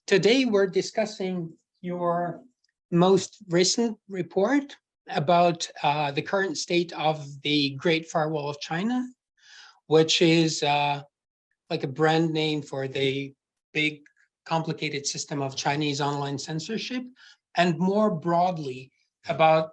Today we're discussing your most recent report about the current state of the Great Firewall of China, which is like a brand name for the big, complicated system of Chinese online censorship, and more broadly about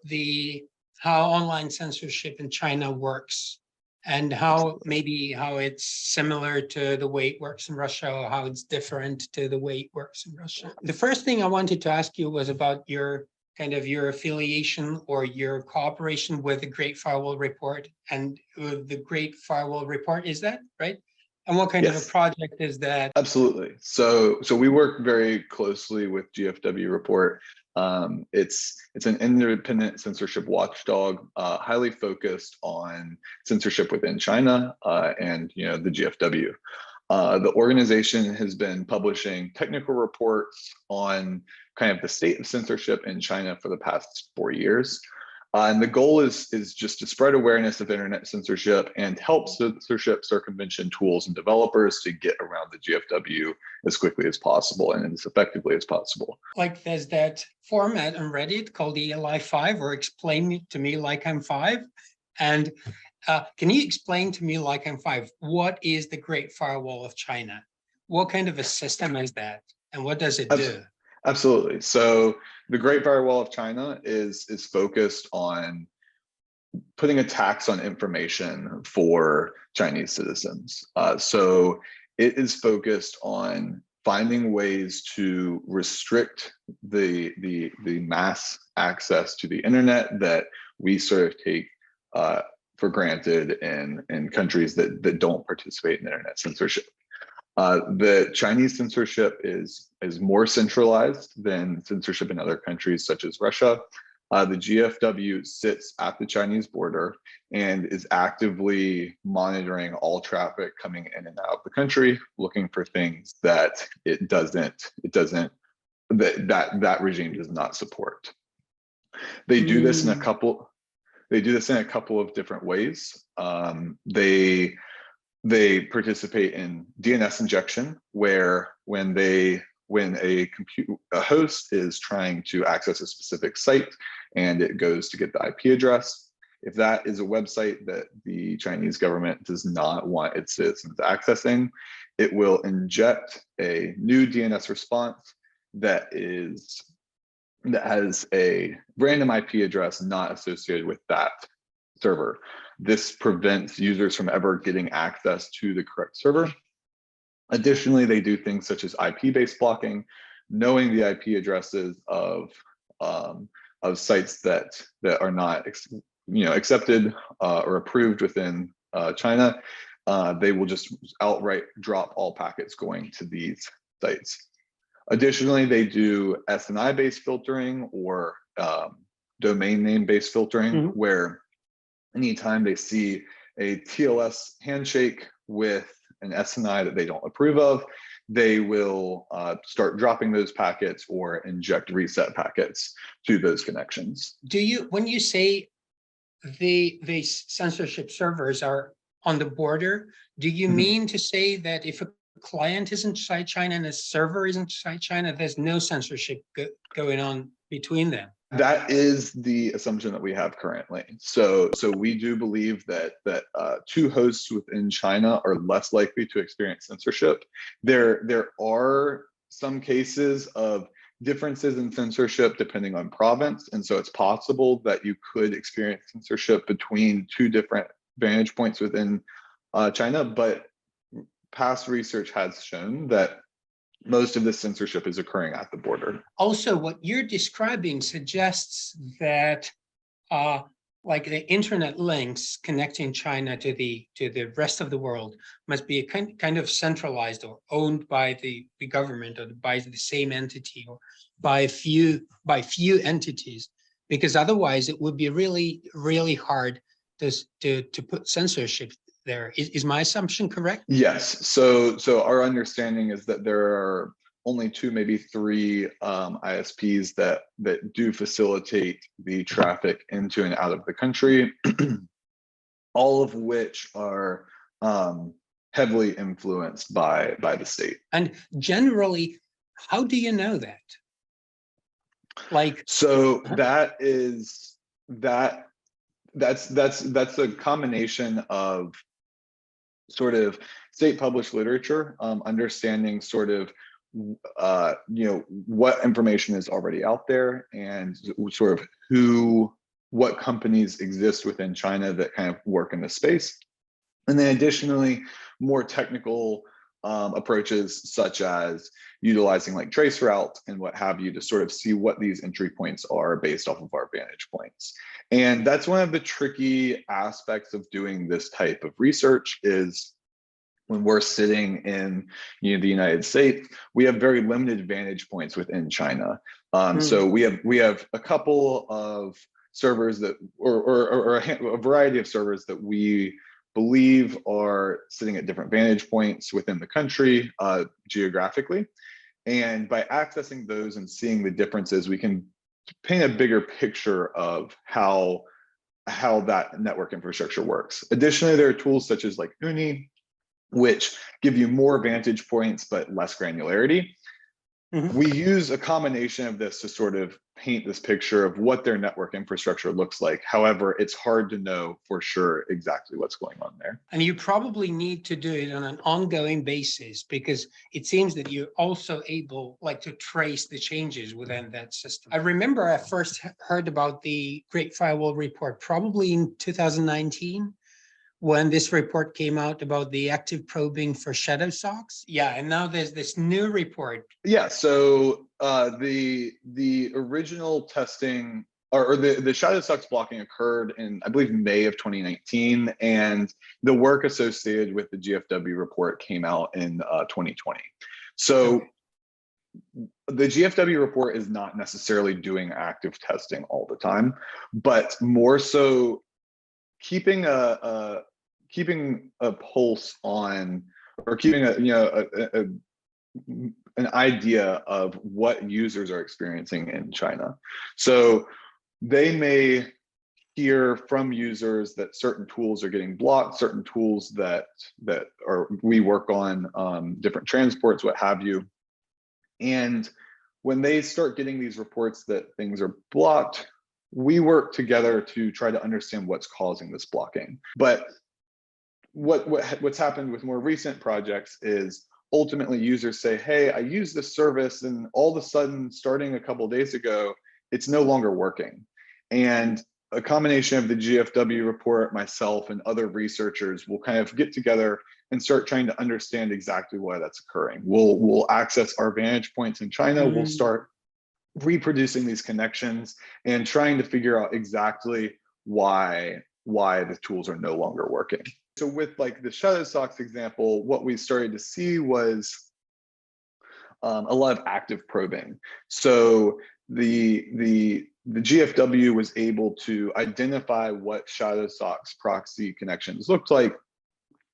how online censorship in China works, and how it's similar to the way it works in Russia, or how it's different to the way it works in Russia. The first thing I wanted to ask you was about your affiliation or your cooperation with the Great Firewall Report. And the Great Firewall Report, is that right? And what kind of a project is that? Absolutely. So we work very closely with GFW Report. It's an independent censorship watchdog, highly focused on censorship within China and the GFW. The organization has been publishing technical reports on kind of the state of censorship in China for the past 4 years. And the goal is just to spread awareness of internet censorship and help censorship circumvention tools and developers to get around the GFW as quickly as possible and as effectively as possible. Like there's that format on Reddit called ELI5, or explain to me like I'm 5. And can you explain to me like I'm 5, what is the Great Firewall of China? What kind of a system is that? And what does it do? Absolutely. So the Great Firewall of China is focused on putting a tax on information for Chinese citizens. So it is focused on finding ways to restrict the mass access to the internet that we sort of take for granted in countries that don't participate in internet censorship. The Chinese censorship is more centralized than censorship in other countries such as Russia. The GFW sits at the Chinese border and is actively monitoring all traffic coming in and out of the country, looking for things that that regime does not support. They do this in a couple of different ways. They participate in DNS injection, where when a host is trying to access a specific site and it goes to get the IP address, if that is a website that the Chinese government does not want its citizens accessing, it will inject a new DNS response that has a random IP address not associated with that server. This prevents users from ever getting access to the correct server. Additionally, they do things such as IP-based blocking, knowing the IP addresses of sites that are not accepted or approved within China. They will just outright drop all packets going to these sites. Additionally, they do SNI-based filtering or domain name-based filtering, where anytime they see a TLS handshake with an SNI that they don't approve of, they will start dropping those packets or inject reset packets to those connections. When you say the censorship servers are on the border, do you mean to say that if a client is inside China and a server is inside China, there's no censorship going on between them? That is the assumption that we have currently. So we do believe that two hosts within China are less likely to experience censorship. There are some cases of differences in censorship depending on province, and so it's possible that you could experience censorship between two different vantage points within China, but past research has shown that most of the censorship is occurring at the border. Also, what you're describing suggests that like the internet links connecting China to the rest of the world must be a kind of centralized or owned by the government, or by the same entity, or by few entities, because otherwise it would be really hard to put censorship there. Is my assumption correct? Yes. So our understanding is that there are only 2, maybe 3 ISPs that do facilitate the traffic into and out of the country, all of which are heavily influenced by the state. And generally, How do you know that? Like, So huh? that's a combination of sort of state published literature, understanding sort of what information is already out there, and sort of what companies exist within China that kind of work in the space. And then additionally, more technical approaches, such as utilizing like traceroute and what have you, to sort of see what these entry points are based off of our vantage points. And that's one of the tricky aspects of doing this type of research, is when we're sitting in the United States, we have very limited vantage points within China. So we have a couple of servers that, or a variety of servers that we believe are sitting at different vantage points within the country geographically. And by accessing those and seeing the differences, we can paint a bigger picture of how that network infrastructure works. Additionally, there are tools such as like Uni, which give you more vantage points but less granularity. We use a combination of this to sort of paint this picture of what their network infrastructure looks like. However, it's hard to know for sure exactly what's going on there. And you probably need to do it on an ongoing basis, because it seems that you're also able like to trace the changes within that system. I remember I first heard about the Great Firewall Report probably in 2019, when this report came out about the active probing for shadow socks. Yeah, and now there's this new report. Yeah, so the original testing, or the shadow socks blocking, occurred in, I believe, May of 2019, and the work associated with the GFW report came out in 2020. So Okay. The GFW report is not necessarily doing active testing all the time, but more so keeping a pulse on, or keeping an idea of what users are experiencing in China. So they may hear from users that certain tools are getting blocked, certain tools that we work on, different transports, what have you. And when they start getting these reports that things are blocked, we work together to try to understand what's causing this blocking. But what's happened with more recent projects is ultimately users say, hey, I use this service, and all of a sudden, starting a couple of days ago, it's no longer working. And a combination of the GFW report, myself, and other researchers will kind of get together and start trying to understand exactly why that's occurring. We'll access our vantage points in China. We'll start reproducing these connections and trying to figure out exactly why the tools are no longer working. So with like the shadow socks example, what we started to see was a lot of active probing. So the GFW was able to identify what shadow socks proxy connections looked like.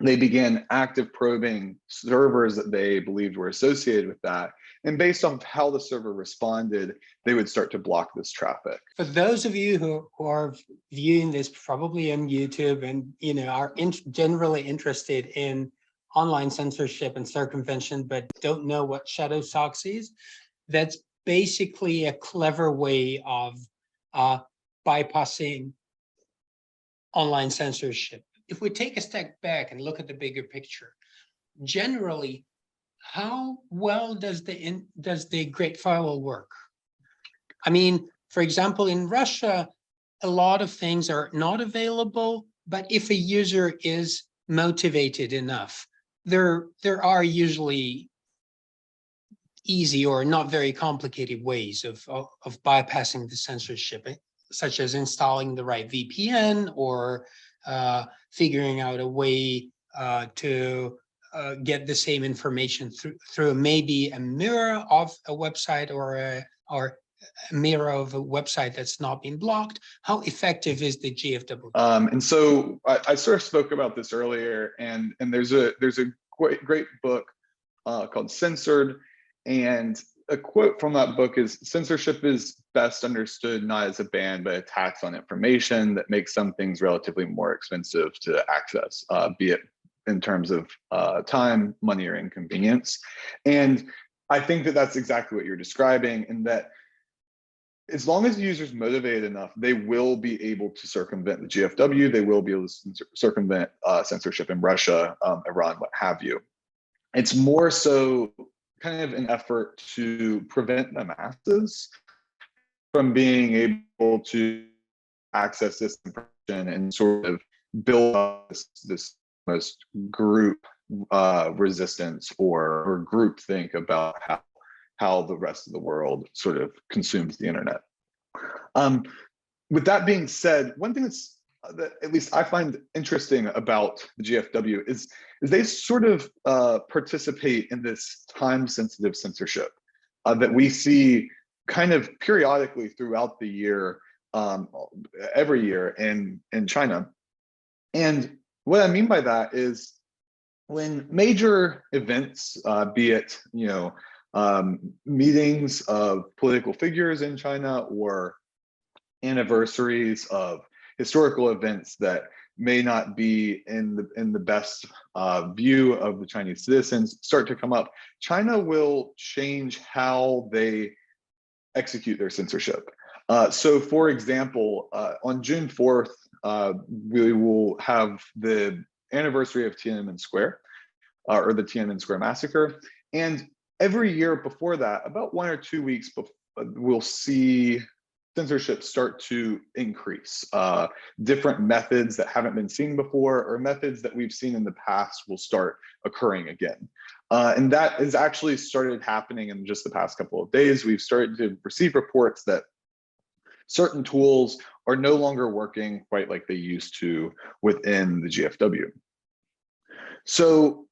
They began active probing servers that they believed were associated with that. And based on how the server responded, they would start to block this traffic. For those of you who are viewing this probably on YouTube and are generally interested in online censorship and circumvention, but don't know what shadow socks is, that's basically a clever way of bypassing online censorship. If we take a step back and look at the bigger picture, generally, how well does the Great Firewall work? I mean, for example, in Russia, a lot of things are not available, but if a user is motivated enough, there are usually easy or not very complicated ways of bypassing the censorship, such as installing the right VPN or figuring out a way to get the same information through maybe a mirror of a website or a mirror of a website that's not been blocked. How effective is the GFW? And so I sort of spoke about this earlier, and there's a great book called Censored, and a quote from that book is, censorship is best understood not as a ban, but a tax on information that makes some things relatively more expensive to access, be it in terms of time, money, or inconvenience. And I think that that's exactly what you're describing, and that as long as the user's motivated enough, they will be able to circumvent the GFW. They will be able to circumvent censorship in Russia, Iran, what have you. It's more so kind of an effort to prevent the masses from being able to access this information and sort of build up this most group resistance or group think about how the rest of the world sort of consumes the internet. With that being said, one thing that at least I find interesting about the GFW is they sort of participate in this time-sensitive censorship that we see kind of periodically throughout the year, every year in China. And what I mean by that is when major events, be it meetings of political figures in China or anniversaries of historical events that may not be in the best view of the Chinese citizens start to come up, China will change how they execute their censorship. So for example, on June 4th, we will have the anniversary of Tiananmen Square, or the Tiananmen Square massacre. And every year before that, about 1 or 2 weeks before, we'll see censorship start to increase. Different methods that haven't been seen before or methods that we've seen in the past will start occurring again. And that has actually started happening in just the past couple of days. We've started to receive reports that certain tools are no longer working quite like they used to within the GFW. So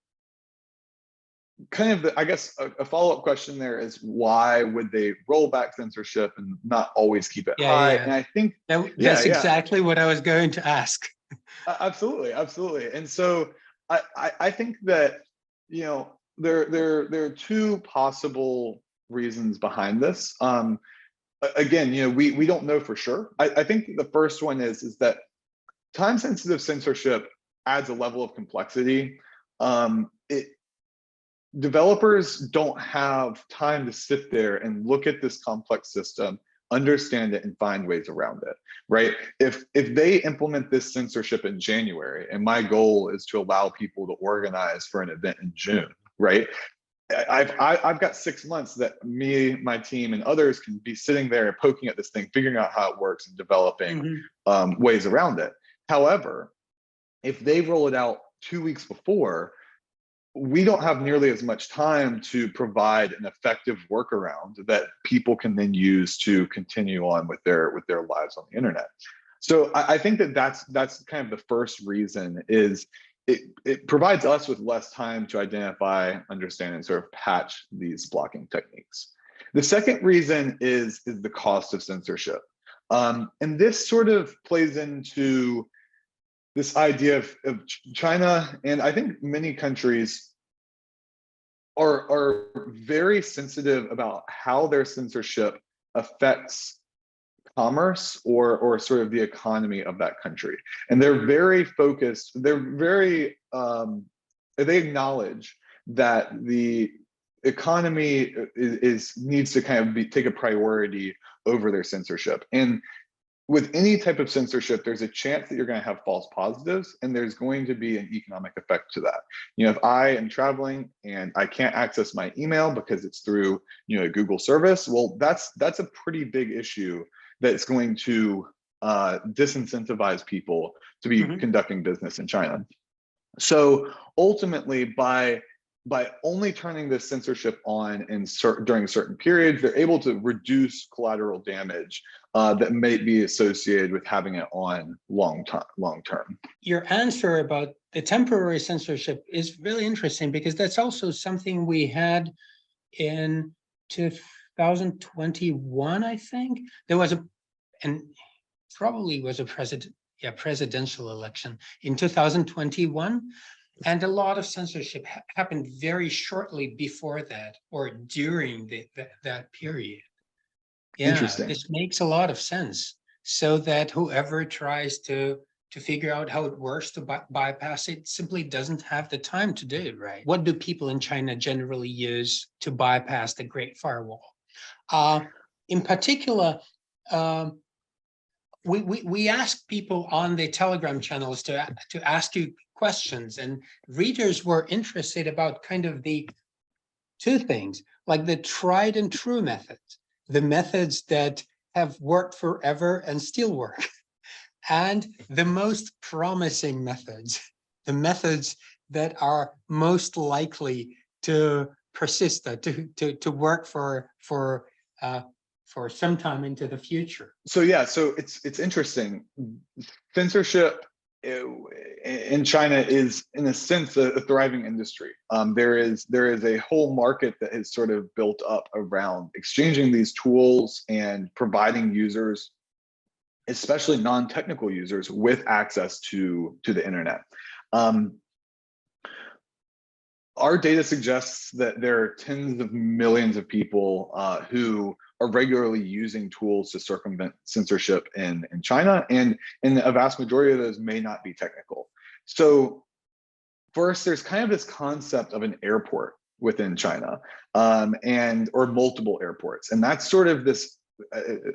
kind of, I guess, a follow-up question there is why would they roll back censorship and not always keep it high? Yeah. And I think that's exactly what I was going to ask. Absolutely, absolutely. And so I think that there are two possible reasons behind this. Again, we don't know for sure. I think the first one is that time-sensitive censorship adds a level of complexity. Developers don't have time to sit there and look at this complex system, understand it, and find ways around it, right? If they implement this censorship in January, and my goal is to allow people to organize for an event in June, right? I've got 6 months that me, my team, and others can be sitting there poking at this thing, figuring out how it works and developing ways around it. However, if they roll it out 2 weeks before, we don't have nearly as much time to provide an effective workaround that people can then use to continue on with their lives on the internet. So I think that that's kind of the first reason is it provides us with less time to identify, understand, and sort of patch these blocking techniques. The second reason is the cost of censorship. And this sort of plays into this idea of China, and I think many countries are very sensitive about how their censorship affects commerce or sort of the economy of that country. And they're very focused, they acknowledge that the economy needs to kind of take a priority over their censorship. And with any type of censorship, there's a chance that you're going to have false positives, and there's going to be an economic effect to that. If I am traveling and I can't access my email because it's through a Google service, well, that's a pretty big issue that's going to disincentivize people to be conducting business in China. So ultimately, by only turning this censorship on during certain periods, they're able to reduce collateral damage that may be associated with having it on long term. Your answer about the temporary censorship is really interesting, because that's also something we had in 2021, I think. There was a presidential election in 2021. And a lot of censorship happened very shortly before that or during that period. Yeah, Interesting. this makes a lot of sense. So that whoever tries to to figure out how it works to bypass it simply doesn't have the time to do it right. What do people in China generally use to bypass the Great Firewall? In particular, we asked people on the Telegram channels to ask you questions, and readers were interested about kind of the two things, like the tried and true methods, the methods that have worked forever and still work, and the most promising methods, the methods that are most likely to persist, to work for some time into the future. So yeah, so it's interesting. Censorship in China is, in a sense, a thriving industry. There is a whole market that has sort of built up around exchanging these tools and providing users, especially non-technical users, with access to the internet. Our data suggests that there are tens of millions of people who are regularly using tools to circumvent censorship in China, and a vast majority of those may not be technical. So first, there's kind of this concept of an airport within China, or multiple airports. And that's sort of this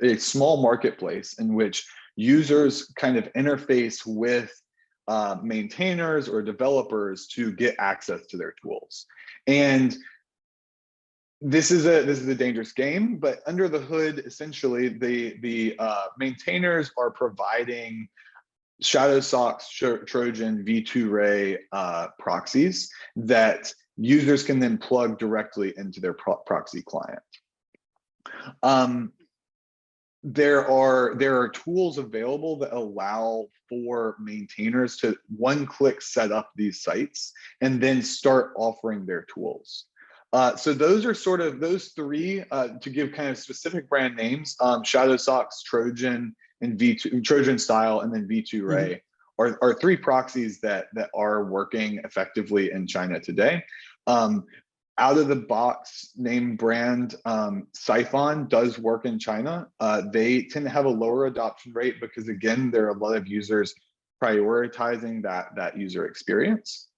a small marketplace in which users kind of interface with maintainers or developers to get access to their tools. And this is a dangerous game, but under the hood, essentially, the maintainers are providing ShadowSock's Trojan V2Ray proxies that users can then plug directly into their proxy client. There are tools available that allow for maintainers to one-click set up these sites and then start offering their tools. So those are sort of those three, to give kind of specific brand names, ShadowSock's Trojan and Trojan Style, and then V2Ray are three proxies that are working effectively in China today. Out of the box name brand Siphon does work in China. They tend to have a lower adoption rate because, again, there are a lot of users prioritizing that user experience.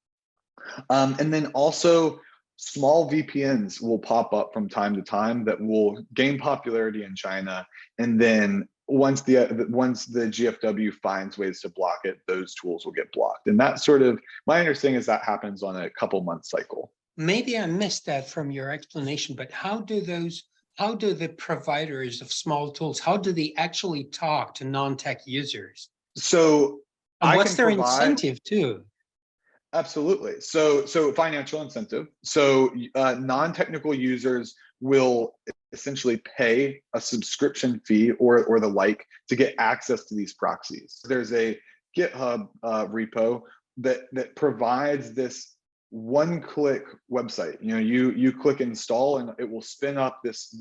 And then also, small VPNs will pop up from time to time that will gain popularity in China, and then once the GFW finds ways to block it, those tools will get blocked. And that sort of, my understanding is that happens on a couple month cycle. Maybe I missed that from your explanation, but how do the providers of small tools, how do they actually talk to non-tech users? So and what's their incentive too? Absolutely. So financial incentive. So non-technical users will essentially pay a subscription fee or the like to get access to these proxies. There's a GitHub repo that provides this one-click website. You click install and it will spin up this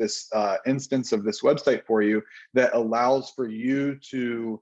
instance of this website for you that allows for you to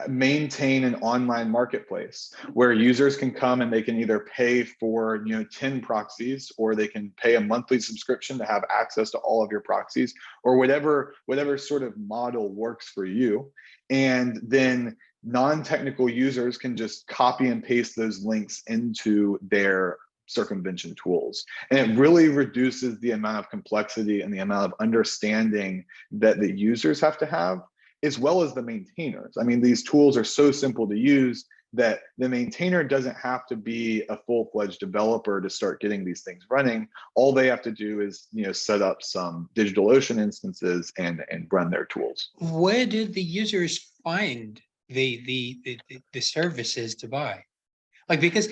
maintain an online marketplace where users can come and they can either pay for 10 proxies, or they can pay a monthly subscription to have access to all of your proxies, or whatever sort of model works for you. And then non-technical users can just copy and paste those links into their circumvention tools. And it really reduces the amount of complexity and the amount of understanding that the users have to have, as well as the maintainers. I mean, these tools are so simple to use that the maintainer doesn't have to be a full-fledged developer to start getting these things running. All they have to do is, set up some DigitalOcean instances and run their tools. Where did the users find the services to buy? Because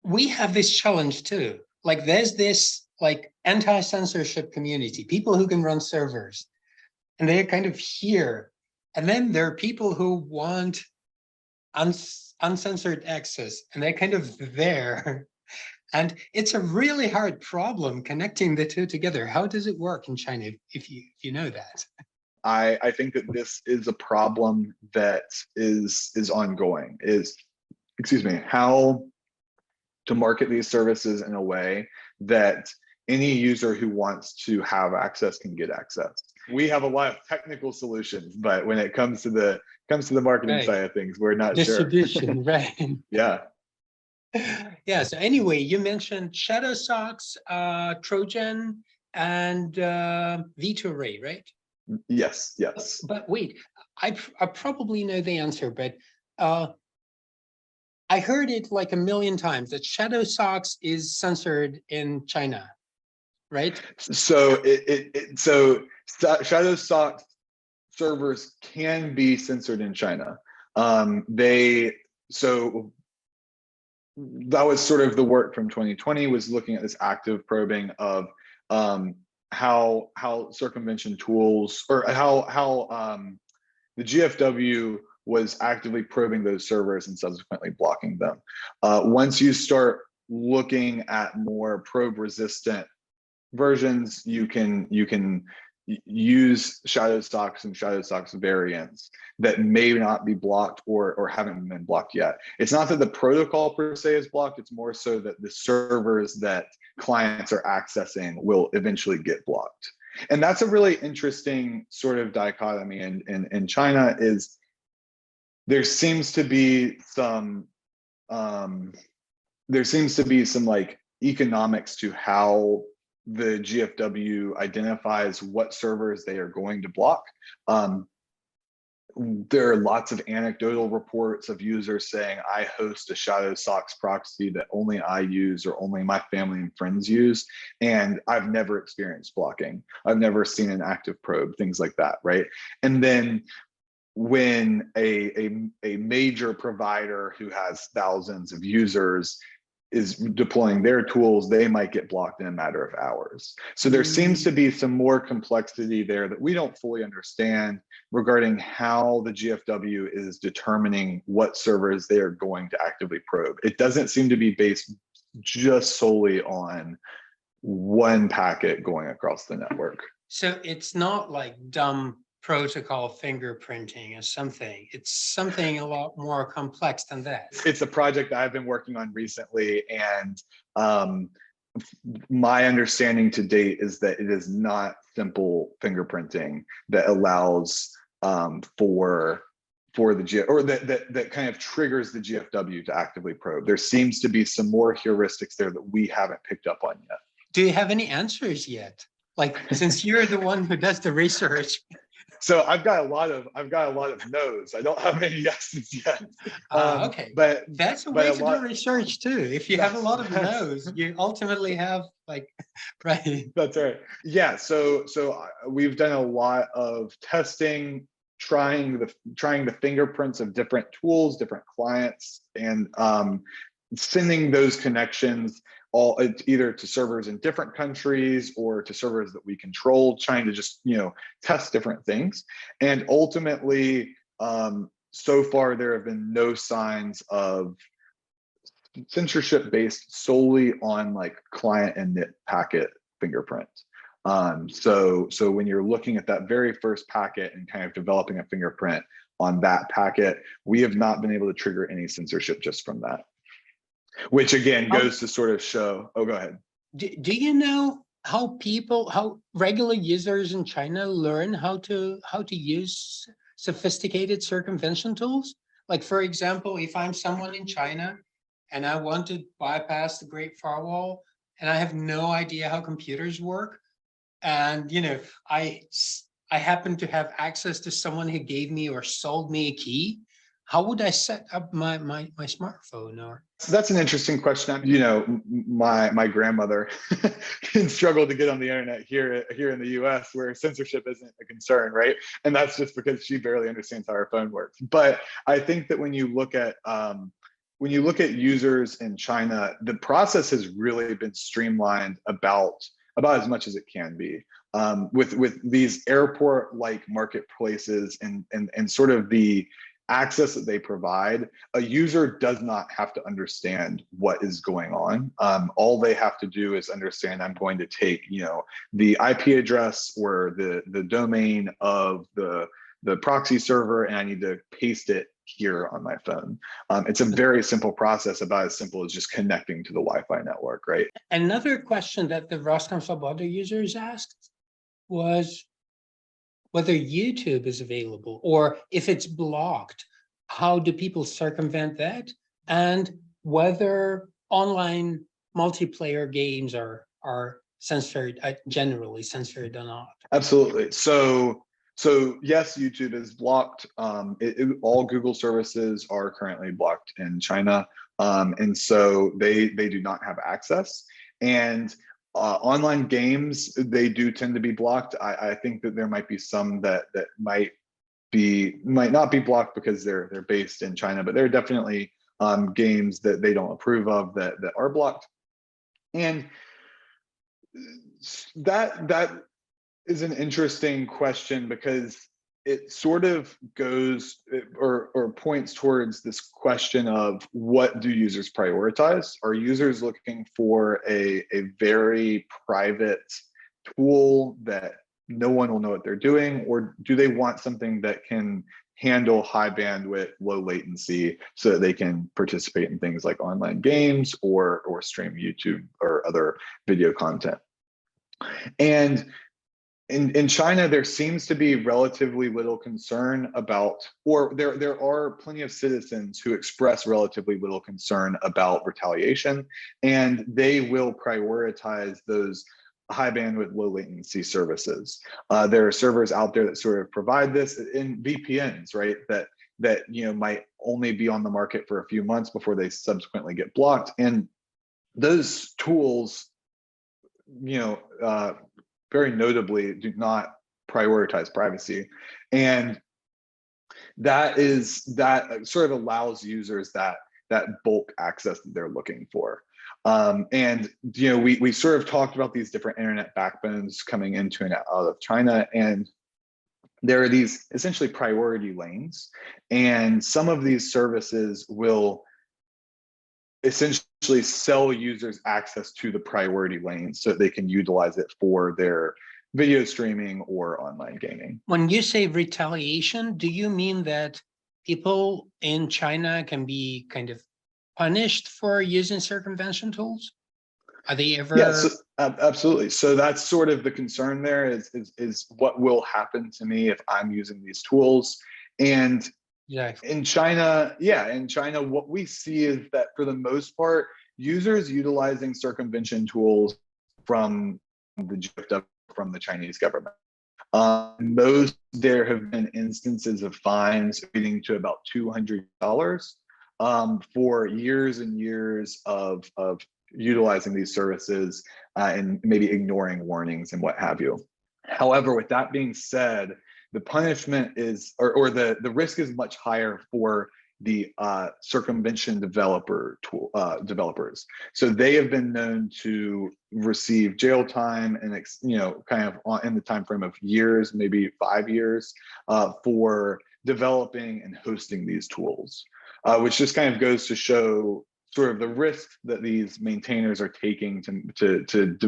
we have this challenge too. There's this anti-censorship community, people who can run servers, and they're kind of here. And then there are people who want uncensored access, and they're kind of there. And it's a really hard problem connecting the two together. How does it work in China, if you know that? I think that this is a problem that is ongoing, how to market these services in a way that any user who wants to have access can get access. We have a lot of technical solutions, but when it comes to the comes to the marketing Right. side of things, we're not sure. Distribution, right? Yeah. Yeah, so anyway, you mentioned ShadowSox, Trojan, and VitoRay, right? Yes. Yes. But wait, I probably know the answer, but uh, I heard it like a million times that ShadowSox is censored in China, right? So Shadow Sock servers can be censored in China. They so that was sort of the work from 2020, was looking at this active probing of how circumvention tools, or how the GFW was actively probing those servers and subsequently blocking them. Once you start looking at more probe resistant versions, you can use ShadowSox and ShadowSox variants that may not be blocked or haven't been blocked yet. It's not that the protocol per se is blocked, it's more so that the servers that clients are accessing will eventually get blocked. And that's a really interesting sort of dichotomy in China. Is there seems to be some like economics to how the GFW identifies what servers they are going to block. There are lots of anecdotal reports of users saying, I host a ShadowSox proxy that only I use or only my family and friends use, and I've never experienced blocking. I've never seen an active probe, things like that, right? And then when a major provider who has thousands of users is deploying their tools, they might get blocked in a matter of hours. So there seems to be some more complexity there that we don't fully understand regarding how the GFW is determining what servers they are going to actively probe. It doesn't seem to be based just solely on one packet going across the network. So it's not like dumb protocol fingerprinting or something. It's something a lot more complex than that. It's a project I've been working on recently, and my understanding to date is that it is not simple fingerprinting that allows for the G, or that kind of triggers the GFW to actively probe. There seems to be some more heuristics there that we haven't picked up on yet. Do you have any answers yet? Like, since you're the one who does the research. So I've got a lot of no's. I don't have any yeses yet. Okay, but that's a way to do research too. If you have a lot of no's, you ultimately have like, right. That's right. Yeah. So we've done a lot of testing, trying the fingerprints of different tools, different clients, and sending those connections all either to servers in different countries or to servers that we control, trying to just test different things. And ultimately, so far there have been no signs of censorship based solely on like client and NIT packet fingerprint. So when you're looking at that very first packet and kind of developing a fingerprint on that packet, we have not been able to trigger any censorship just from that. Which again goes to sort of show, oh, go ahead. Do you know how regular users in China learn how to use sophisticated circumvention tools? Like, for example, if I'm someone in China and I want to bypass the Great Firewall and I have no idea how computers work, and I happen to have access to someone who gave me or sold me a key, how would I set up my smartphone? Or that's an interesting question. My grandmother can struggle to get on the internet here in the US, where censorship isn't a concern, right? And that's just because she barely understands how her phone works. But I think that when you look at users in China, the process has really been streamlined about as much as it can be. With these airport-like marketplaces and sort of the access that they provide, a user does not have to understand what is going on. All they have to do is understand, I'm going to take, the IP address or the domain of the proxy server, and I need to paste it here on my phone. It's a very simple process, about as simple as just connecting to the Wi-Fi network, right? Another question that the Roscom Svoboda users asked was, whether YouTube is available, or if it's blocked, how do people circumvent that? And whether online multiplayer games are censored, generally censored or not. Absolutely. So yes, YouTube is blocked. All Google services are currently blocked in China, and so they do not have access. And online games, they do tend to be blocked. I think that there might be some that might not be blocked because they're based in China, but there are definitely games that they don't approve of that are blocked. And that is an interesting question because it sort of goes or points towards this question of what do users prioritize? Are users looking for a very private tool that no one will know what they're doing, or do they want something that can handle high bandwidth, low latency so that they can participate in things like online games or stream YouTube or other video content? And in China, there seems to be relatively little concern about, or there are plenty of citizens who express relatively little concern about retaliation, and they will prioritize those high bandwidth, low latency services. There are servers out there that sort of provide this in VPNs, right? That might only be on the market for a few months before they subsequently get blocked, and those tools, very notably do not prioritize privacy. And that sort of allows users that bulk access that they're looking for. And we sort of talked about these different internet backbones coming into and out of China, and there are these essentially priority lanes, and some of these services will essentially sell users access to the priority lane so they can utilize it for their video streaming or online gaming. When you say retaliation, do you mean that people in China can be kind of punished for using circumvention tools? Are they ever? Yes, absolutely. So that's sort of the concern there is what will happen to me if I'm using these tools. And in China, what we see is that for the most part, users utilizing circumvention tools from the GFW, from the Chinese government. There have been instances of fines leading to about $200 for years and years of utilizing these services and maybe ignoring warnings and what have you. However, with that being said, the punishment is, or the risk is much higher for the circumvention developers. So they have been known to receive jail time and kind of in the time frame of years, maybe 5 years, for developing and hosting these tools, which just kind of goes to show sort of the risk that these maintainers are taking to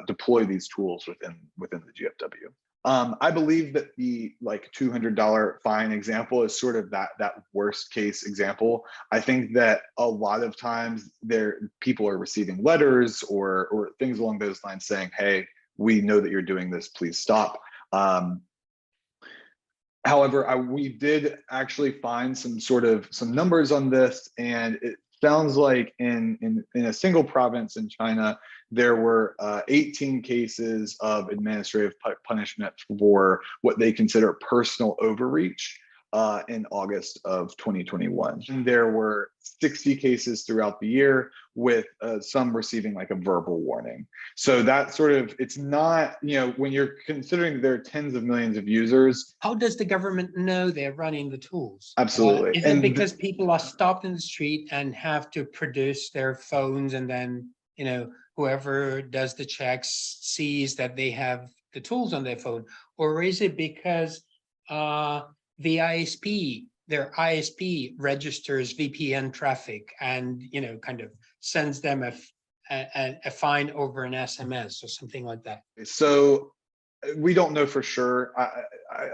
deploy these tools within the GFW. I believe that the $200 fine example is sort of that worst case example. I think that a lot of times people are receiving letters or things along those lines saying, "Hey, we know that you're doing this, please stop." However, we did actually find some numbers on this, and it sounds like in a single province in China, there were 18 cases of administrative punishment for what they consider personal overreach in August of 2021. And there were 60 cases throughout the year, with some receiving like a verbal warning. So that sort of, it's not, when you're considering there are tens of millions of users. How does the government know they're running the tools? Absolutely. Is it because people are stopped in the street and have to produce their phones, and then, whoever does the checks sees that they have the tools on their phone? Or is it because their ISP registers VPN traffic and, kind of sends them a fine over an SMS or something like that? So we don't know for sure.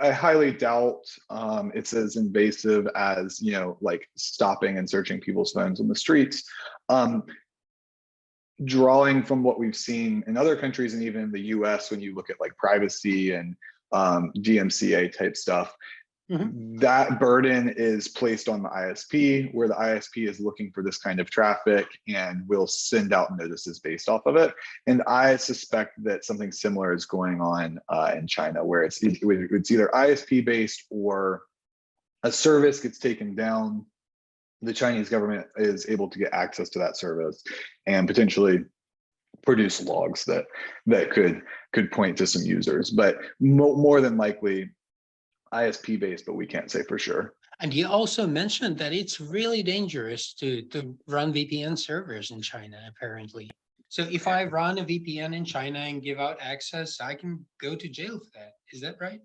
I highly doubt it's as invasive as, like stopping and searching people's phones on the streets. Drawing from what we've seen in other countries and even in the US, when you look at like privacy and DMCA type stuff. That burden is placed on the ISP, where the ISP is looking for this kind of traffic and will send out notices based off of it. And I suspect that something similar is going on in China, where it's either ISP based or a service gets taken down. The Chinese government is able to get access to that service and potentially produce logs that could point to some users, but more than likely ISP based, but we can't say for sure. And you also mentioned that it's really dangerous to run VPN servers in China, apparently. So if I run a VPN in China and give out access, I can go to jail for that. Is that right?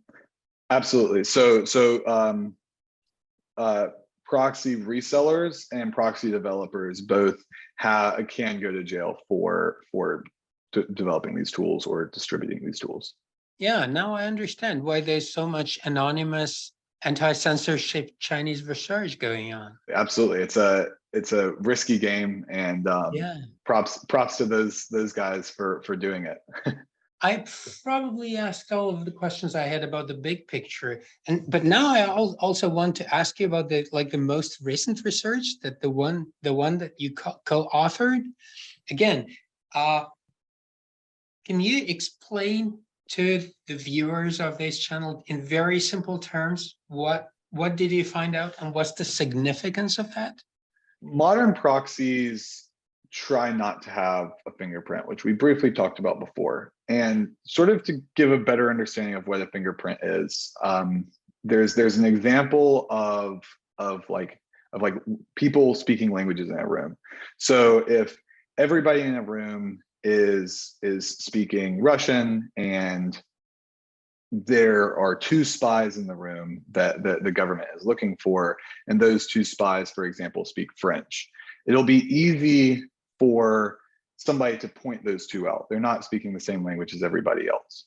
Absolutely. So proxy resellers and proxy developers both can go to jail for developing these tools or distributing these tools. Yeah, now I understand why there's so much anonymous anti-censorship Chinese research going on. Absolutely, it's a risky game, and yeah, props to those guys for doing it. I probably asked all of the questions I had about the big picture, but now I also want to ask you about the most recent research, that the one that you co-authored. Again, can you explain to the viewers of this channel in very simple terms what did you find out and what's the significance of that? Modern proxies try not to have a fingerprint, which we briefly talked about before. And sort of to give a better understanding of what a fingerprint is, there's an example of people speaking languages in a room. So if everybody in a room is speaking Russian, and there are two spies in the room that the government is looking for, and those two spies, for example, speak French, it'll be easy for somebody to point those two out. They're not speaking the same language as everybody else.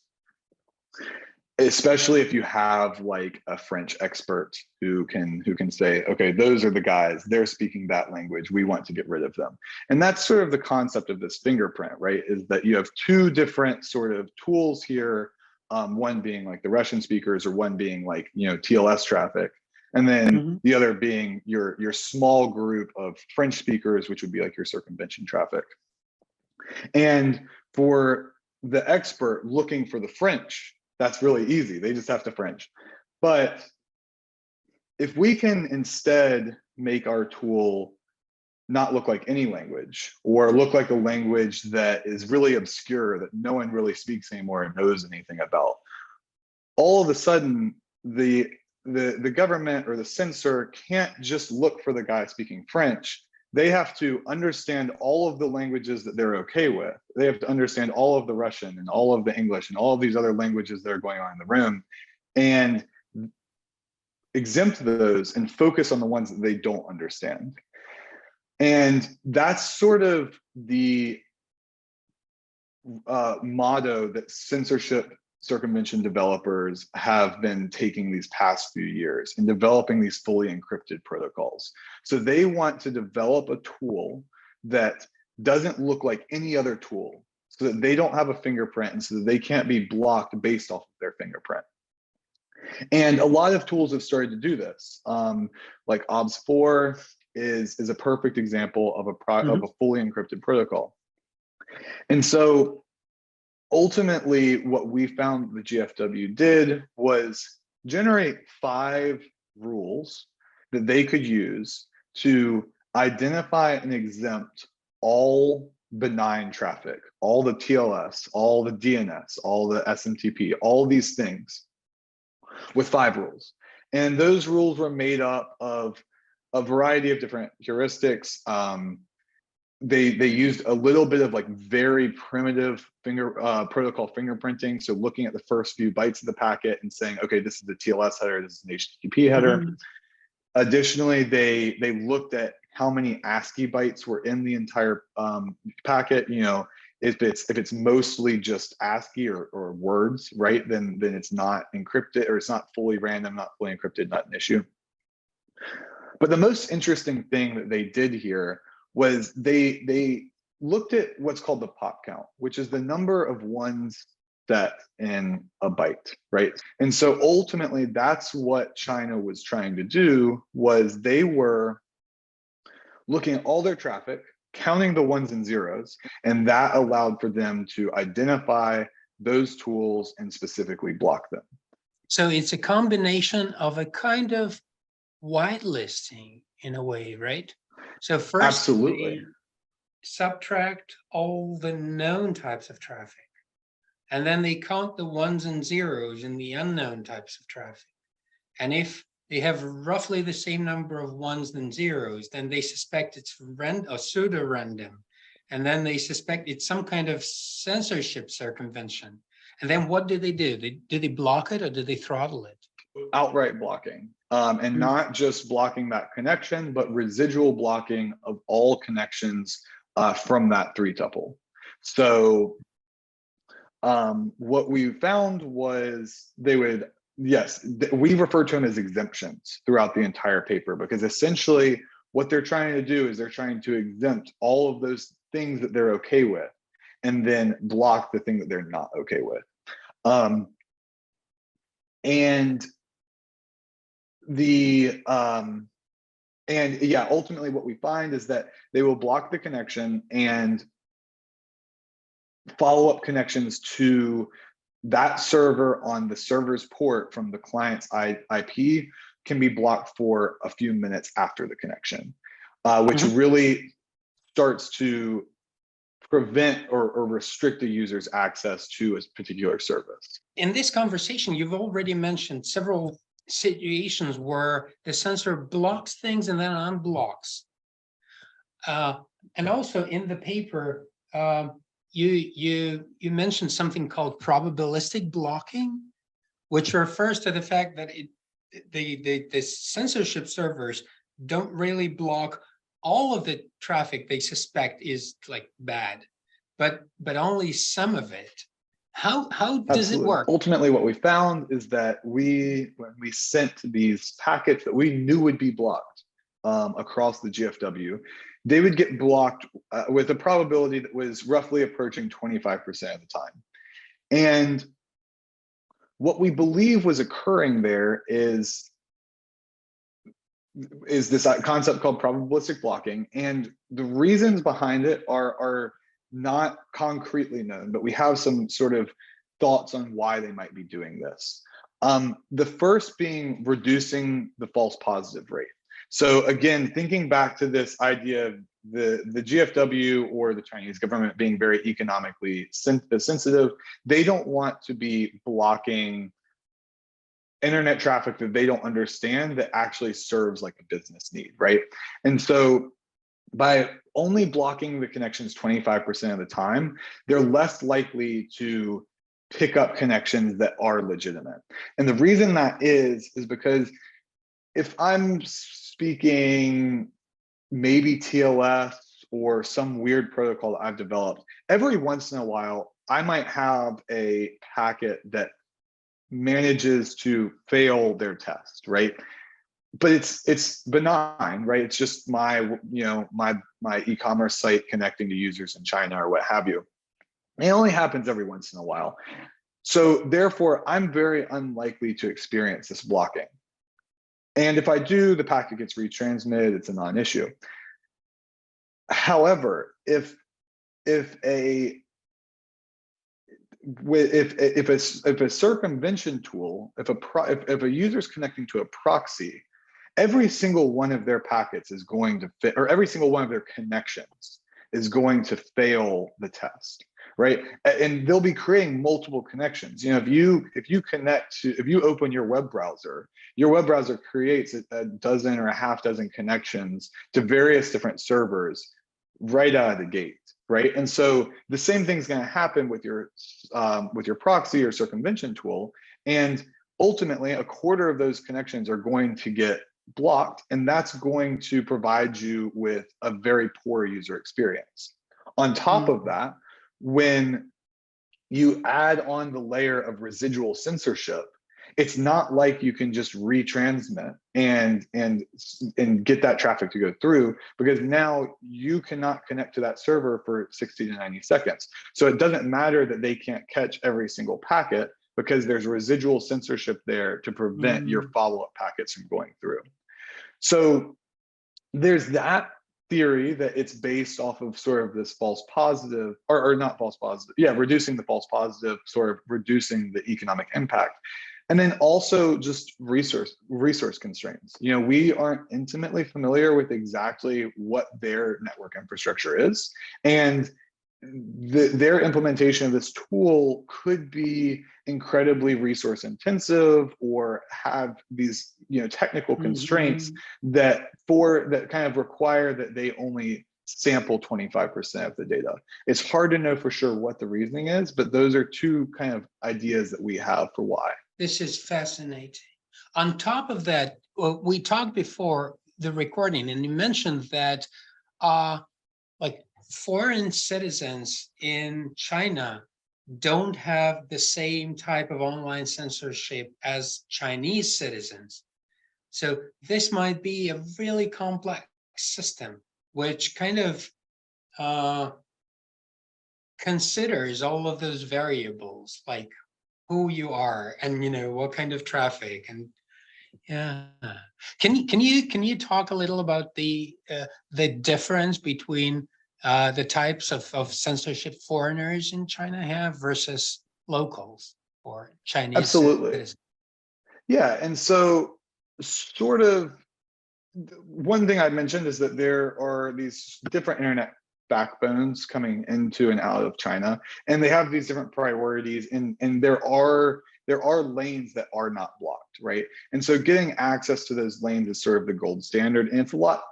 Especially if you have like a French expert who can say, okay, those are the guys, they're speaking that language, we want to get rid of them. And that's sort of the concept of this fingerprint, right? Is that you have two different sort of tools here, one being like the Russian speakers, or one being like, TLS traffic. And then the other being your small group of French speakers, which would be like your circumvention traffic. And for the expert looking for the French, that's really easy. They just have to French. But if we can instead make our tool not look like any language, or look like a language that is really obscure, that no one really speaks anymore and knows anything about, all of a sudden the government or the censor can't just look for the guy speaking French. They have to understand all of the languages that they're okay with. They have to understand all of the Russian and all of the English and all of these other languages that are going on in the room, and exempt those and focus on the ones that they don't understand. And that's sort of the motto that censorship circumvention developers have been taking these past few years in developing these fully encrypted protocols. So they want to develop a tool that doesn't look like any other tool, so that they don't have a fingerprint, and so that they can't be blocked based off of their fingerprint. And a lot of tools have started to do this. Like OBS4 is a perfect example of a fully encrypted protocol. And so ultimately, what we found the GFW did was generate 5 rules that they could use to identify and exempt all benign traffic, all the TLS, all the DNS, all the SMTP, all these things, with 5 rules. And those rules were made up of a variety of different heuristics. They used a little bit of like very primitive protocol fingerprinting. So looking at the first few bytes of the packet and saying, okay, this is the TLS header, this is an HTTP header. Additionally, they looked at how many ASCII bytes were in the entire packet. If it's mostly just ASCII or words, right, then it's not encrypted, or it's not fully random, not fully encrypted, not an issue. But the most interesting thing that they did here was they looked at what's called the pop count, which is the number of ones set in a byte, right? And so ultimately, that's what China was trying to do, was they were looking at all their traffic, counting the ones and zeros, and that allowed for them to identify those tools and specifically block them. So it's a combination of a kind of whitelisting in a way, right? So first Absolutely. they subtract all the known types of traffic, and then they count the ones and zeros in the unknown types of traffic. And if they have roughly the same number of ones and zeros, then they suspect it's pseudo-random. And then they suspect it's some kind of censorship circumvention. And then what do? Did they block it or did they throttle it? Outright blocking. And not just blocking that connection, but residual blocking of all connections from that 3-tuple. So what we found was they would, yes, we refer to them as exemptions throughout the entire paper, because essentially what they're trying to do is they're trying to exempt all of those things that they're okay with, and then block the thing that they're not okay with. And yeah, ultimately what we find is that they will block the connection, and follow-up connections to that server on the server's port from the client's IP can be blocked for a few minutes after the connection, which really starts to prevent or restrict the user's access to a particular service. In this conversation, you've already mentioned several situations where the sensor blocks things and then unblocks. And also in the paper, you mentioned something called probabilistic blocking, which refers to the fact that the censorship servers don't really block all of the traffic they suspect is like bad, but only some of it. How does it work? Ultimately, what we found is that when we sent these packets that we knew would be blocked across the GFW, they would get blocked with a probability that was roughly approaching 25% of the time. And what we believe was occurring there is this concept called probabilistic blocking. And the reasons behind it are not concretely known, but we have some sort of thoughts on why they might be doing this. The first being reducing the false positive rate. So again, thinking back to this idea of the GFW or the Chinese government being very economically sensitive, they don't want to be blocking internet traffic that they don't understand that actually serves like a business need, right? And so by only blocking the connections 25% of the time, they're less likely to pick up connections that are legitimate. And the reason that is because if I'm speaking maybe TLS or some weird protocol that I've developed, every once in a while, I might have a packet that manages to fail their test, right? But it's benign, right? It's just my my e-commerce site connecting to users in China or what have you. It only happens every once in a while. So therefore, I'm very unlikely to experience this blocking. And if I do, the packet gets retransmitted, it's a non-issue. However, if a circumvention tool, if a user is connecting to a proxy, every single one of their packets is going to fit, or every single one of their connections is going to fail the test, right? And they'll be creating multiple connections. You know, if you open your web browser creates a dozen or a half dozen connections to various different servers right out of the gate, right? And so the same thing's going to happen with your proxy or circumvention tool, and ultimately a quarter of those connections are going to get blocked, and that's going to provide you with a very poor user experience. On top of that, when you add on the layer of residual censorship, It's not like you can just retransmit and get that traffic to go through, because now you cannot connect to that server for 60 to 90 seconds. So it doesn't matter that they can't catch every single packet, because there's residual censorship there to prevent your follow-up packets from going through. So there's that theory that it's based off of sort of this false positive, or not false positive, yeah, reducing the false positive, sort of reducing the economic impact. And then also just resource constraints. You know, we aren't intimately familiar with exactly what their network infrastructure is, and their implementation of this tool could be incredibly resource intensive, or have these, you know, technical constraints that kind of require that they only sample 25% of the data. It's hard to know for sure what the reasoning is, but those are two kind of ideas that we have for why. This is fascinating. On top of that, we talked before the recording, and you mentioned that like foreign citizens in China don't have the same type of online censorship as Chinese citizens. So this might be a really complex system, which kind of considers all of those variables, like who you are and, you know, what kind of traffic. And yeah, can you talk a little about the difference between the types of censorship foreigners in China have versus locals or Chinese Absolutely. citizens? Yeah, and so sort of one thing I mentioned is that there are these different internet backbones coming into and out of China, and they have these different priorities, and there are lanes that are not blocked, right? And so getting access to those lanes is sort of the gold standard, and it's a lot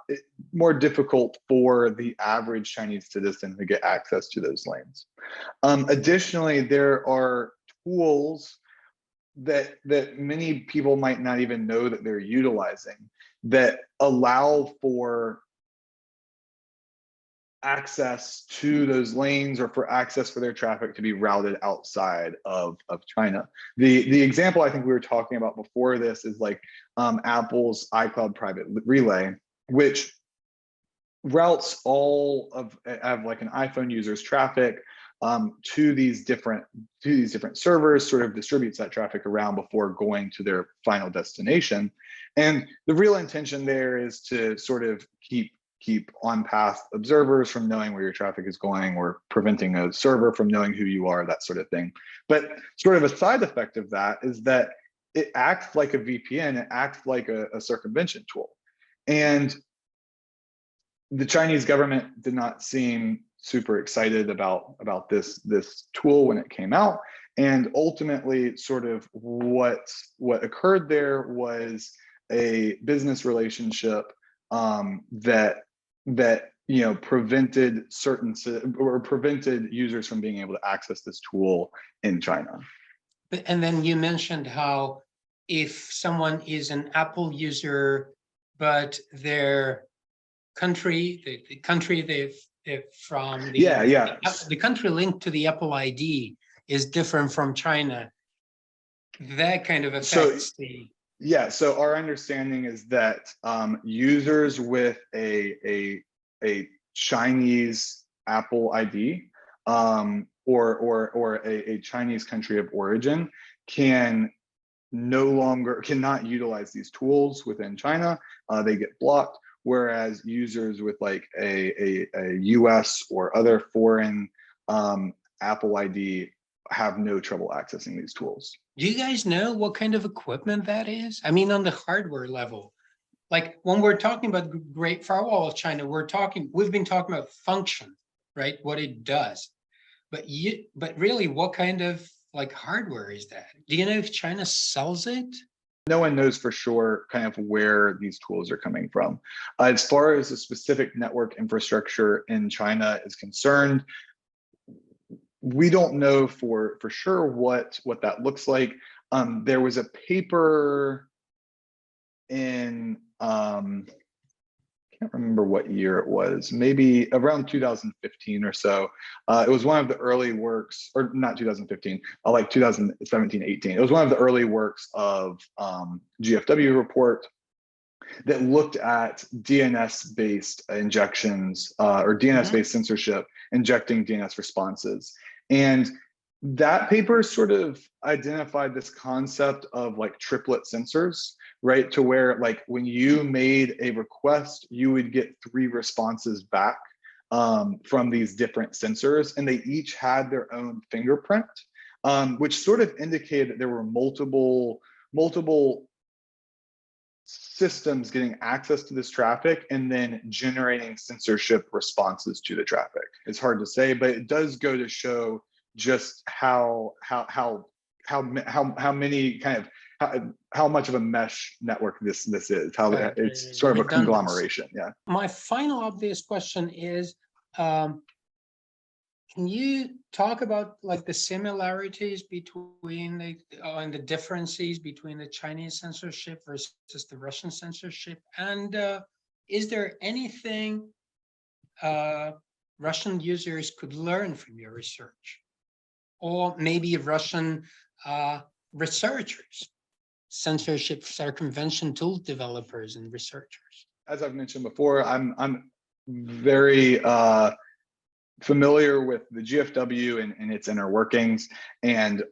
more difficult for the average Chinese citizen to get access to those lanes. Additionally, there are tools that many people might not even know that they're utilizing that allow for access to those lanes, or for access for their traffic to be routed outside of China. The example I think we were talking about before this is like Apple's iCloud Private Relay, which routes all of like an iPhone user's traffic to these different servers, sort of distributes that traffic around before going to their final destination. And the real intention there is to sort of keep on-path observers from knowing where your traffic is going, or preventing a server from knowing who you are, that sort of thing. But sort of a side effect of that is that it acts like a VPN, it acts like a circumvention tool. And the Chinese government did not seem super excited about this tool when it came out. And ultimately, sort of what occurred there was a business relationship that you know prevented users from being able to access this tool in China. And then you mentioned how if someone is an Apple user, but their country, the country they're from, the country linked to the Apple ID is different from China, that kind of affects so our understanding is that users with a Chinese Apple ID or a Chinese country of origin cannot utilize these tools within China. They get blocked. Whereas users with like a US or other foreign Apple ID have no trouble accessing these tools. Do you guys know what kind of equipment that is? I mean, on the hardware level, like when we're talking about Great Firewall of China, we've been talking about function, right? What it does. But really, what kind of like hardware is that? Do you know if China sells it? No one knows for sure kind of where these tools are coming from. As far as the specific network infrastructure in China is concerned, we don't know for sure what that looks like. There was a paper in can't remember what year it was, maybe around 2015 or so. It was one of the early works, or not 2015, like 2017, 18. It was one of the early works of GFW report that looked at DNS-based injections or DNS-based censorship, injecting DNS responses. And that paper sort of identified this concept of like triplet censors, right? To where like when you made a request, you would get 3 responses back from these different censors, and they each had their own fingerprint, which sort of indicated that there were multiple systems getting access to this traffic and then generating censorship responses to the traffic. It's hard to say, but it does go to show just how many kind of how much of a mesh network this is, how it's sort of a conglomeration. Yeah. My final obvious question is, can you talk about like the similarities between and the differences between the Chinese censorship versus the Russian censorship? And is there anything Russian users could learn from your research? Or maybe Russian researchers, censorship circumvention tool developers and researchers? As I've mentioned before, I'm very familiar with the GFW and its inner workings, and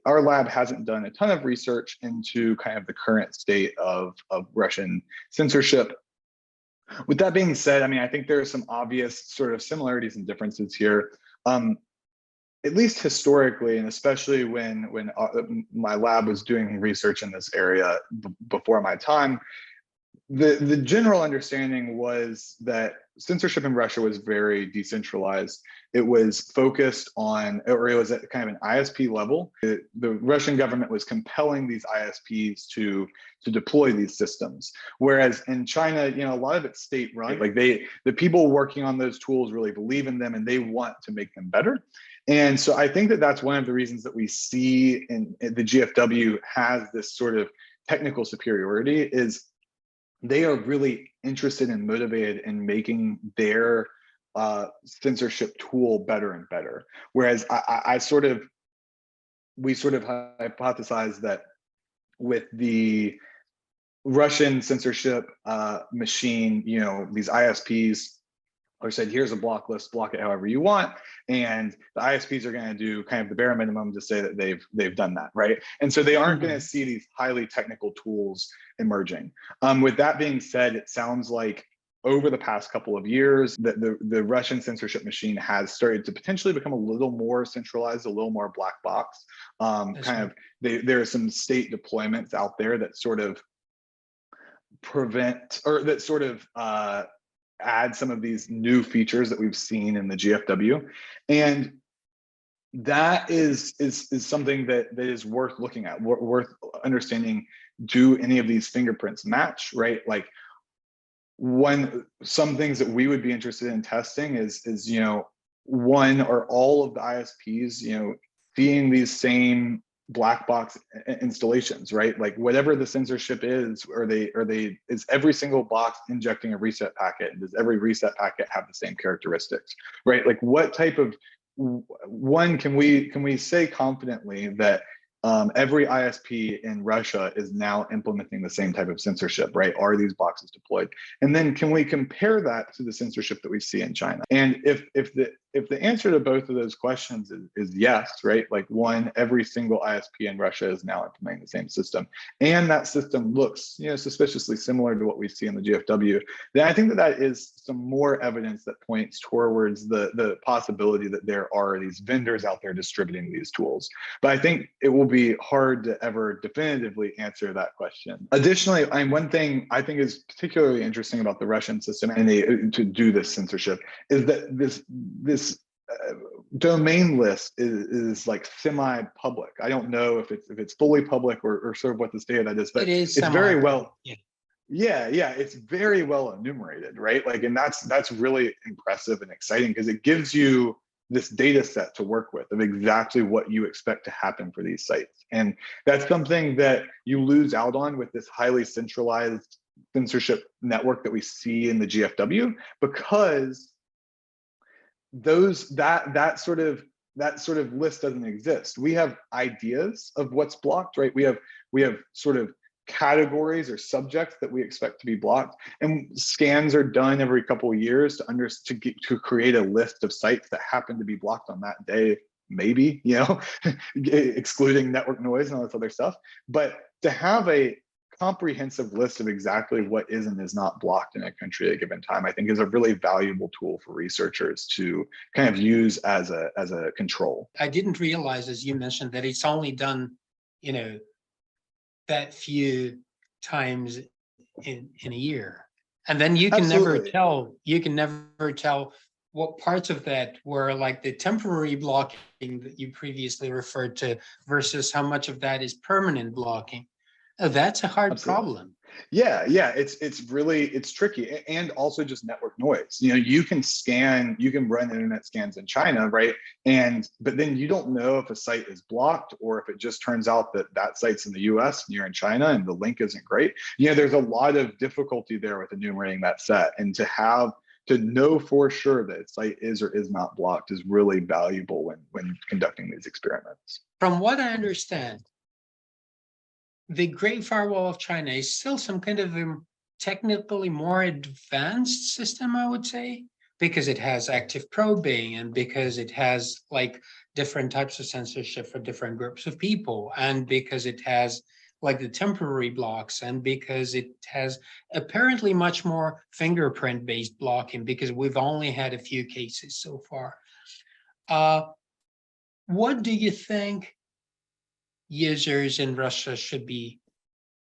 our lab hasn't done a ton of research into kind of the current state of Russian censorship. With that being said, I mean, I think there are some obvious sort of similarities and differences here. At least historically, and especially when my lab was doing research in this area before my time, the general understanding was that censorship in Russia was very decentralized. It was focused on, or it was at kind of an ISP level. The Russian government was compelling these ISPs to deploy these systems. Whereas in China, you know, a lot of it's state run. Like the people working on those tools really believe in them and they want to make them better. And so I think that that's one of the reasons that we see in the GFW has this sort of technical superiority, is they are really interested and motivated in making their censorship tool better and better. Whereas we sort of hypothesized that with the Russian censorship machine, you know, these ISPs are said, here's a block list, block it however you want. And the ISPs are going to do kind of the bare minimum to say that they've done that, right? And so they aren't going to see these highly technical tools emerging. With that being said, it sounds like over the past couple of years that the Russian censorship machine has started to potentially become a little more centralized, a little more black box. There are some state deployments out there that sort of prevent, or that sort of add some of these new features that we've seen in the GFW. And that is something that is worth looking at, worth understanding. Do any of these fingerprints match, right? Like some things that we would be interested in testing is, you know, one, are all of the ISPs, you know, seeing these same black box installations, right? Like whatever the censorship is, is every single box injecting a reset packet? And does every reset packet have the same characteristics, right? Like what type of, one, can we say confidently that every ISP in Russia is now implementing the same type of censorship, right? Are these boxes deployed? And then can we compare that to the censorship that we see in China? And if the answer to both of those questions is yes, right? Like one, every single ISP in Russia is now implementing the same system, and that system looks, you know, suspiciously similar to what we see in the GFW, then I think that is some more evidence that points towards the possibility that there are these vendors out there distributing these tools. But I think it will be hard to ever definitively answer that question. Additionally, one thing I think is particularly interesting about the Russian system and to do this censorship is that this domain list is like semi-public. I don't know if it's fully public or sort of what the state of that is, but it's very well. Yeah, it's very well enumerated, right? Like, and that's really impressive and exciting because it gives you this data set to work with of exactly what you expect to happen for these sites. And that's something that you lose out on with this highly centralized censorship network that we see in the GFW, because that sort of list doesn't exist. We have ideas of what's blocked, right? We have sort of categories or subjects that we expect to be blocked, and scans are done every couple of years to create a list of sites that happen to be blocked on that day, maybe, excluding network noise and all this other stuff. But to have a comprehensive list of exactly what is and is not blocked in a country at a given time, I think is a really valuable tool for researchers to kind of use as a control. I didn't realize, as you mentioned, that it's only done, that few times in a year. And then you can Absolutely. never tell what parts of that were like the temporary blocking that you previously referred to versus how much of that is permanent blocking. That's a hard Absolutely. problem. Yeah, it's tricky, and also just network noise. You can run internet scans in China, right? But then you don't know if a site is blocked or if it just turns out that site's in the US and you're in China and the link isn't great. There's a lot of difficulty there with enumerating that set, and to know for sure that a site is or is not blocked is really valuable when conducting these experiments. From what I understand, the Great Firewall of China is still some kind of technically more advanced system, I would say, because it has active probing and because it has like different types of censorship for different groups of people, and because it has like the temporary blocks, and because it has apparently much more fingerprint-based blocking, because we've only had a few cases so far. What do you think users in Russia should be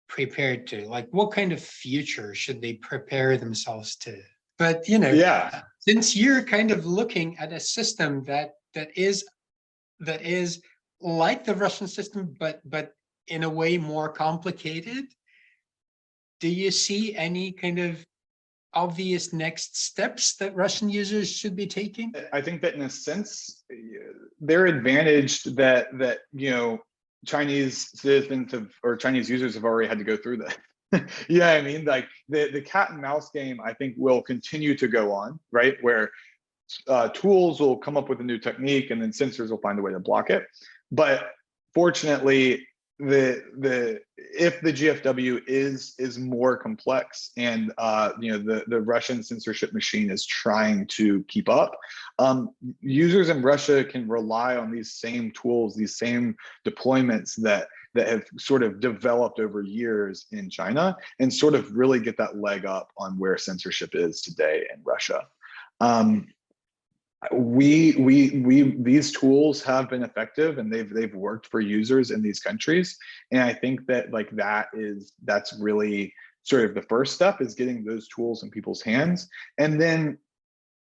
prepared to? Like, what kind of future should they prepare themselves to? But Yeah. Since you're kind of looking at a system that is like the Russian system, but in a way more complicated, do you see any kind of obvious next steps that Russian users should be taking? I think that in a sense, they're advantaged that Chinese citizens or Chinese users have already had to go through that. Yeah, I mean, like the cat and mouse game, I think, will continue to go on, right? Where tools will come up with a new technique and then sensors will find a way to block it. But fortunately, if the GFW is more complex, and the Russian censorship machine is trying to keep up, users in Russia can rely on these same tools, these same deployments that have sort of developed over years in China, and sort of really get that leg up on where censorship is today in Russia. These tools have been effective, and they've worked for users in these countries. And I think that that's really sort of the first step, is getting those tools in people's hands, and then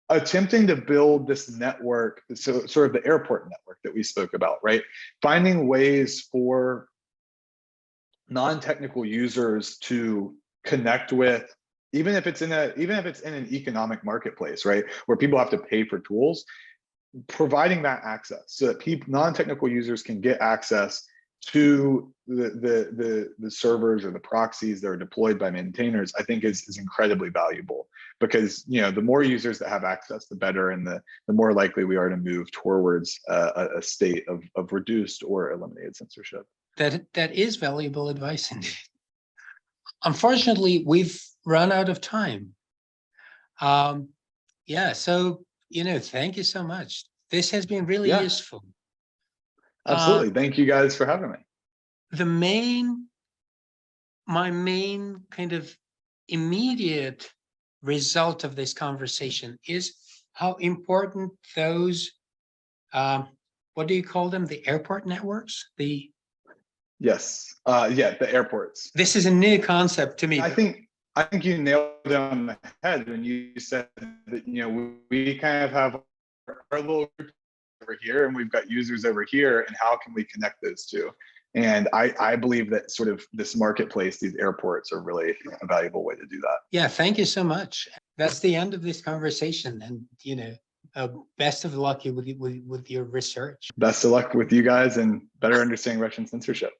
attempting to build this network, so sort of the airport network that we spoke about, right? Finding ways for non-technical users to connect with, even if it's in an economic marketplace, right, where people have to pay for tools, providing that access so that non-technical users can get access to the servers or the proxies that are deployed by maintainers, I think is incredibly valuable, because the more users that have access, the better, and the more likely we are to move towards a state of reduced or eliminated censorship. That is valuable advice indeed. Unfortunately, we've run out of time. Yeah, so thank you so much. This has been really useful. Absolutely. Thank you guys for having me. My main kind of immediate result of this conversation is how important those, what do you call them? The airport networks? Yes. The airports. This is a new concept to me. I think you nailed it on the head when you said that, we kind of have our little group over here, and we've got users over here, and how can we connect those two? And I believe that sort of this marketplace, these airports, are really a valuable way to do that. Yeah, thank you so much. That's the end of this conversation, and best of luck with your research. Best of luck with you guys, and better understanding Russian censorship.